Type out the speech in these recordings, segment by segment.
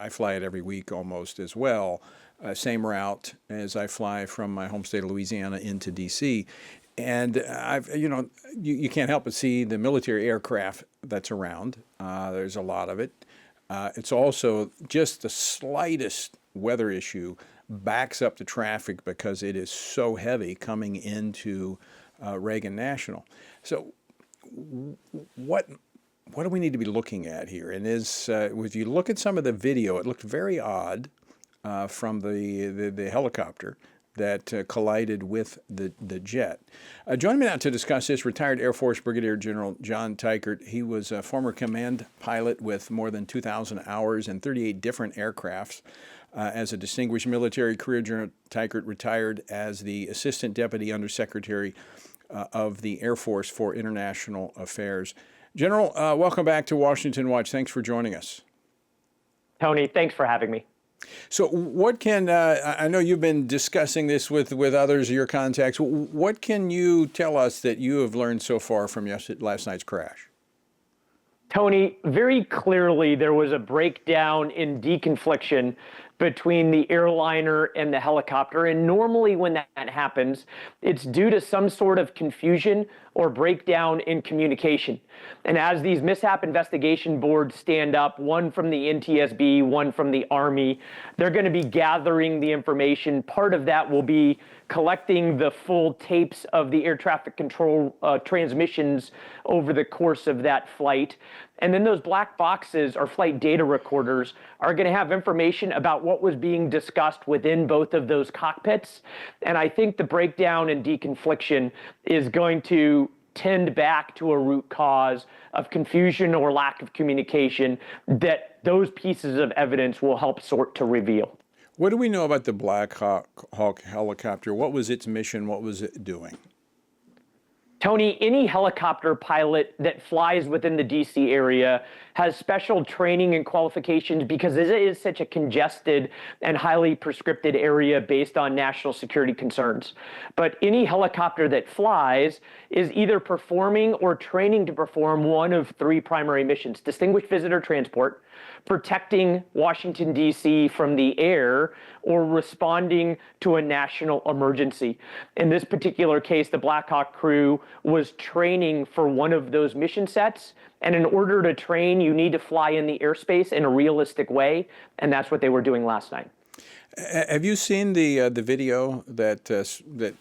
I fly it every week almost as well. Same route as I fly from my home state of Louisiana into D.C. And you can't help but see the military aircraft that's around. There's a lot of it. It's also just the slightest weather issue backs up the traffic because it is so heavy coming into Reagan National. So what do we need to be looking at here? And if you look at some of the video, it looked very odd from the helicopter that collided with the jet. Joining me now to discuss this, retired Air Force Brigadier General John Teichert. He was a former command pilot with more than 2,000 hours and 38 different aircrafts. As a distinguished military career, General Teichert retired as the Assistant Deputy Undersecretary of the Air Force for International Affairs. General, welcome back to Washington Watch. Thanks for joining us. Tony, thanks for having me. So what can, I know you've been discussing this with others of your contacts. What can you tell us that you have learned so far from last night's crash? Tony, very clearly there was a breakdown in deconfliction between the airliner and the helicopter. And normally when that happens, it's due to some sort of confusion or breakdown in communication. And as these mishap investigation boards stand up, one from the NTSB, one from the Army, they're going to be gathering the information. Part of that will be collecting the full tapes of the air traffic control transmissions over the course of that flight. And then those black boxes or flight data recorders are going to have information about what was being discussed within both of those cockpits. And I think the breakdown in deconfliction is going to tend back to a root cause of confusion or lack of communication that those pieces of evidence will help sort to reveal. What do we know about the Black Hawk helicopter? What was its mission? What was it doing? Tony, any helicopter pilot that flies within the DC area has special training and qualifications because it is such a congested and highly prescripted area based on national security concerns. But any helicopter that flies is either performing or training to perform one of three primary missions: distinguished visitor transport, protecting Washington, D.C. from the air, or responding to a national emergency. In this particular case, the Black Hawk crew was training for one of those mission sets. And in order to train, you need to fly in the airspace in a realistic way. And that's what they were doing last night. Have you seen the video that that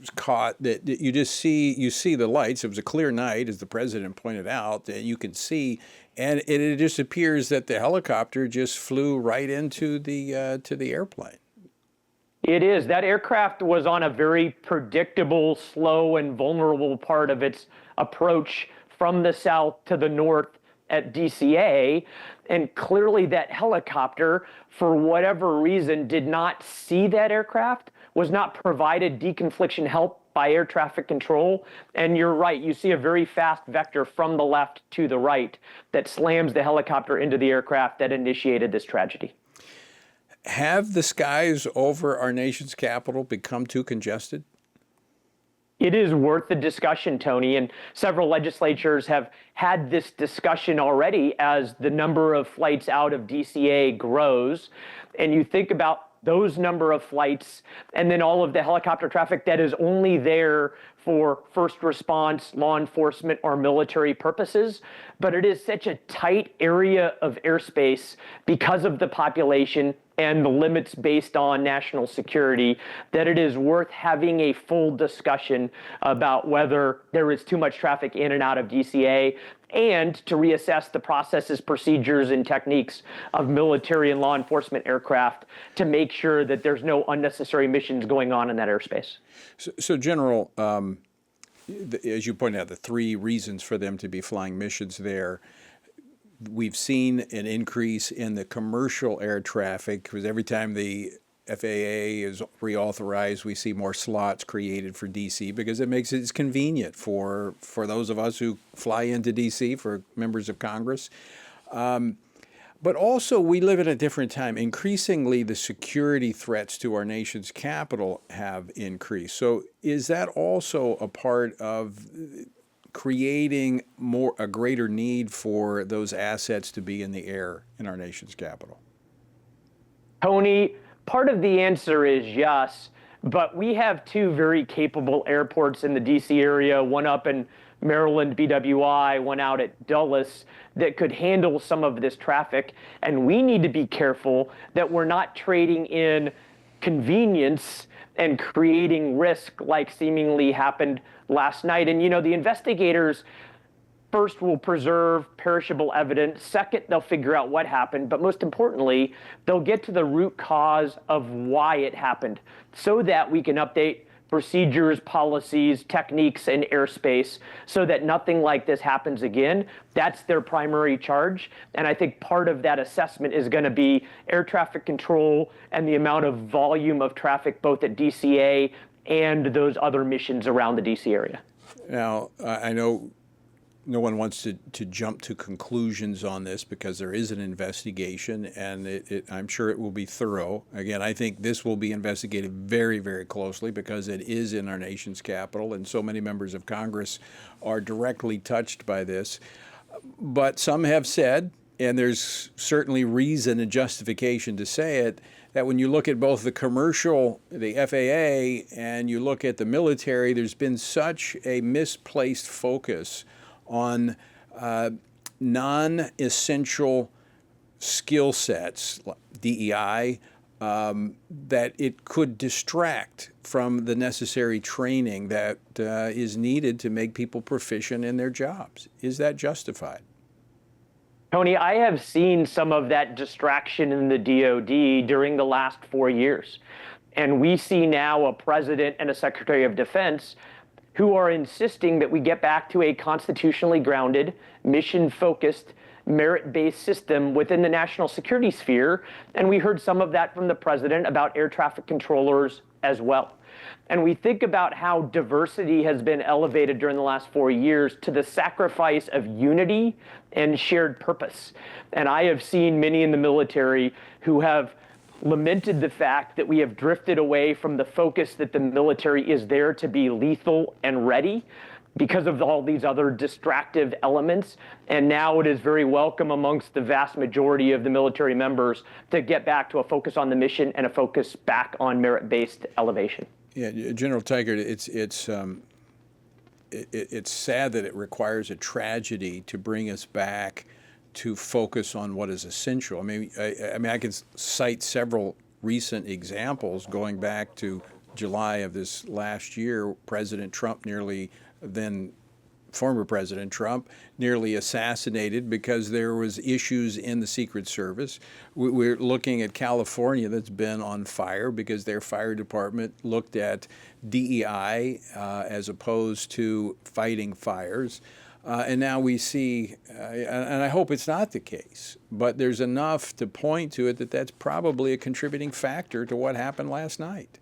was caught? That you see the lights. It was a clear night, as the president pointed out, that you can see, and it just appears that the helicopter just flew right into the airplane. It is. That aircraft was on a very predictable, slow, and vulnerable part of its approach from the south to the north at DCA. And clearly that helicopter, for whatever reason, did not see that aircraft, was not provided deconfliction help by air traffic control. And you're right, you see a very fast vector from the left to the right that slams the helicopter into the aircraft that initiated this tragedy. Have the skies over our nation's capital become too congested? It is worth the discussion, Tony, and several legislatures have had this discussion already as the number of flights out of DCA grows. And you think about those number of flights and then all of the helicopter traffic that is only there for first response, law enforcement, or military purposes. But it is such a tight area of airspace because of the population and the limits based on national security that it is worth having a full discussion about whether there is too much traffic in and out of DCA, and to reassess the processes, procedures, and techniques of military and law enforcement aircraft to make sure that there's no unnecessary missions going on in that airspace. So General, as you pointed out, the three reasons for them to be flying missions there. We've seen an increase in the commercial air traffic because every time the FAA is reauthorized, we see more slots created for DC because it makes it convenient for those of us who fly into DC, for members of Congress. But also, we live in a different time. Increasingly, the security threats to our nation's capital have increased. So is that also a part of creating a greater need for those assets to be in the air in our nation's capital? Tony, part of the answer is yes, but we have two very capable airports in the DC area, one up in Maryland, BWI, one out at Dulles, that could handle some of this traffic. And we need to be careful that we're not trading in convenience and creating risk like seemingly happened last night. And, the investigators first will preserve perishable evidence. Second, they'll figure out what happened. But most importantly, they'll get to the root cause of why it happened so that we can update procedures, policies, techniques, and airspace so that nothing like this happens again. That's their primary charge. And I think part of that assessment is going to be air traffic control and the amount of volume of traffic both at DCA and those other missions around the DC area. Now, I know no one wants to jump to conclusions on this because there is an investigation, and I'm sure it will be thorough. Again, I think this will be investigated very, very closely because it is in our nation's capital, and so many members of Congress are directly touched by this. But some have said, and there's certainly reason and justification to say it, that when you look at both the commercial, the FAA, and you look at the military, there's been such a misplaced focus on non-essential skill sets, DEI, that it could distract from the necessary training that is needed to make people proficient in their jobs. Is that justified? Tony, I have seen some of that distraction in the DoD during the last 4 years. And we see now a president and a secretary of defense who are insisting that we get back to a constitutionally grounded, mission-focused, merit-based system within the national security sphere. And we heard some of that from the president about air traffic controllers as well. And we think about how diversity has been elevated during the last 4 years to the sacrifice of unity and shared purpose. And I have seen many in the military who have lamented the fact that we have drifted away from the focus that the military is there to be lethal and ready because of all these other distractive elements. And now it is very welcome amongst the vast majority of the military members to get back to a focus on the mission and a focus back on merit-based elevation. Yeah, General Teichert, it's sad that it requires a tragedy to bring us back to focus on what is essential. I mean, I can cite several recent examples going back to July of this last year. President Trump former President Trump nearly assassinated because there was issues in the Secret Service. We're looking at California that's been on fire because their fire department looked at DEI as opposed to fighting fires. And now we see, and I hope it's not the case, but there's enough to point to it that that's probably a contributing factor to what happened last night.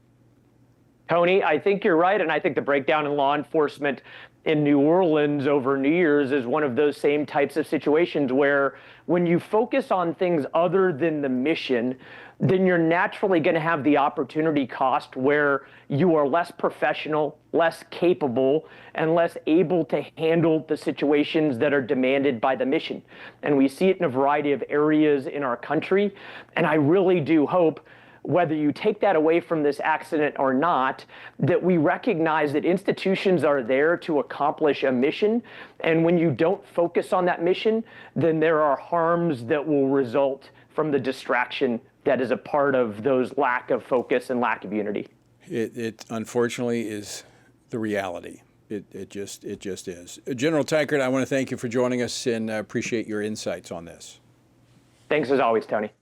Tony, I think you're right, and I think the breakdown in law enforcement in New Orleans over New Year's is one of those same types of situations where when you focus on things other than the mission, then you're naturally going to have the opportunity cost where you are less professional, less capable, and less able to handle the situations that are demanded by the mission. And we see it in a variety of areas in our country, and I really do hope, whether you take that away from this accident or not, that we recognize that institutions are there to accomplish a mission. And when you don't focus on that mission, then there are harms that will result from the distraction that is a part of those lack of focus and lack of unity. It unfortunately is the reality. It just is. General Teichert, I want to thank you for joining us and appreciate your insights on this. Thanks as always, Tony.